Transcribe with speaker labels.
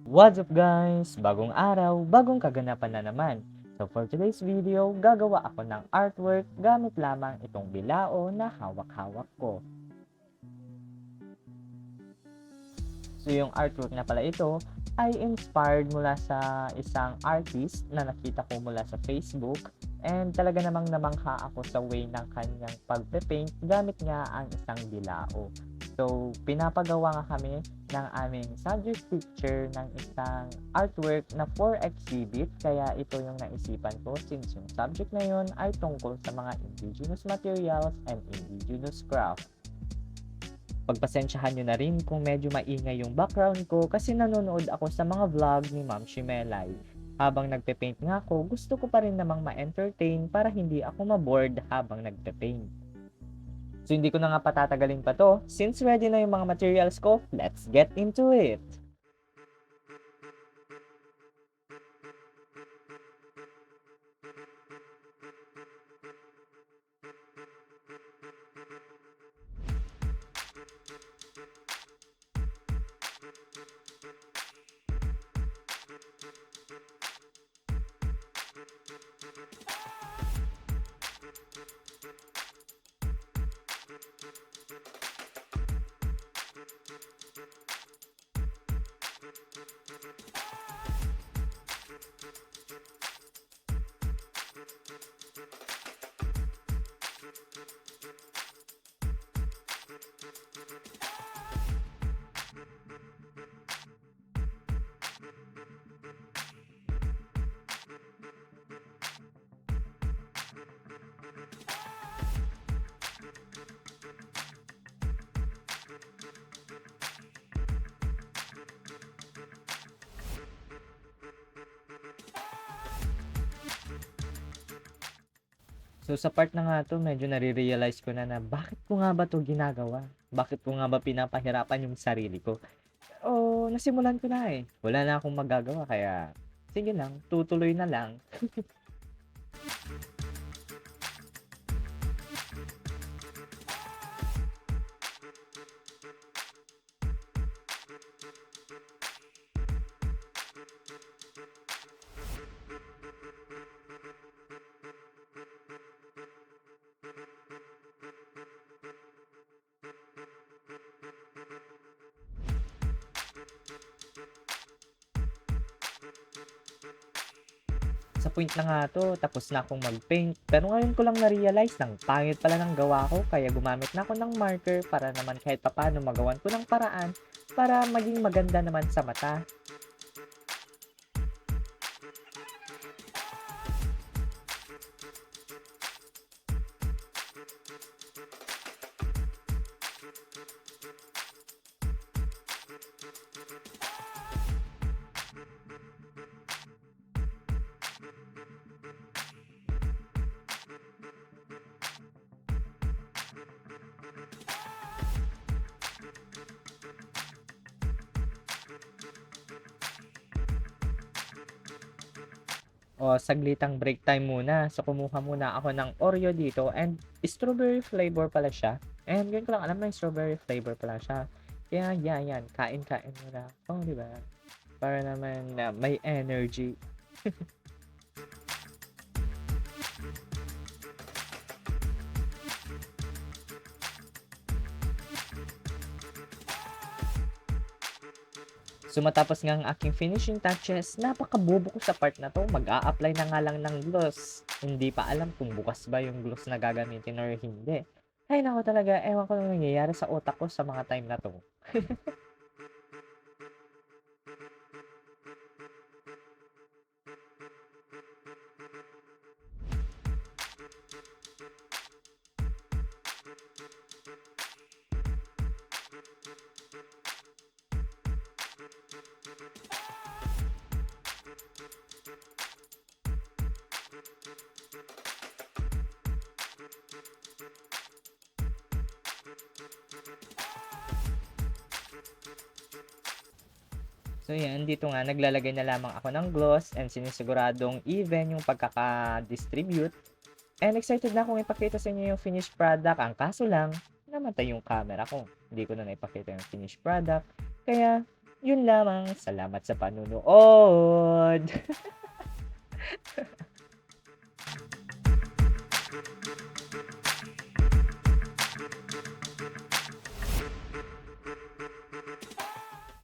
Speaker 1: What's up guys? Bagong araw, bagong kaganapan na naman. So for today's video, gagawa ako ng artwork gamit lamang itong bilao na hawak-hawak ko. So yung artwork na pala ito ay inspired mula sa isang artist na nakita ko mula sa Facebook, and talaga namang namangha ako sa way ng kanyang pagpe-paint gamit nga ang isang bilao. So pinapagawa nga kami ng aming subject picture ng isang artwork na for exhibit, kaya ito yung naisipan ko since yung subject na yun ay tungkol sa mga indigenous materials and indigenous craft. Pagpasensyahan nyo na rin kung medyo maingay yung background ko kasi nanonood ako sa mga vlog ni Ma'am Shimelay. Habang nagpe-paint nga ako, gusto ko pa rin namang ma-entertain para hindi ako mabored habang nagpe-paint. So hindi ko na nga patatagalin pa to. Since ready na yung mga materials ko, let's get into it! So sa part na nga to, medyo nare-realize ko na bakit ko nga ba to ginagawa? Bakit ko nga ba pinapahirapan yung sarili ko? O nasimulan ko na eh. Wala na akong magagawa kaya sige lang, tutuloy na lang. Sa point na nga to, tapos na akong mag-paint. Pero ngayon ko lang na-realize ng pangit pala ng gawa ko, kaya gumamit na ako ng marker para naman kahit papaano magawan ko ng paraan para maging maganda naman sa mata. O saglitang break time muna. So kumuha muna ako ng Oreo dito, and strawberry flavor pala siya. And ngayon ko lang alam na strawberry flavor pala siya. Kaya yan, kain-kain muna ako, di ba? Para naman may energy. So matapos nga ang aking finishing touches, napakabobo ko sa part na to. Mag-a-apply na nga lang ng gloss. Hindi pa alam kung bukas ba yung gloss na gagamitin or hindi. Ay nako talaga, ewan ko na nangyayari sa utak ko sa mga time na to. So yan, dito nga naglalagay na lamang ako ng gloss and sinisiguradong even yung pagkaka-distribute. And excited na akong ipakita sa inyo yung finished product. Ang kaso lang, namatay yung camera ko. Hindi ko na naipakita yung finished product. Kaya, Yun lamang, salamat sa panonood.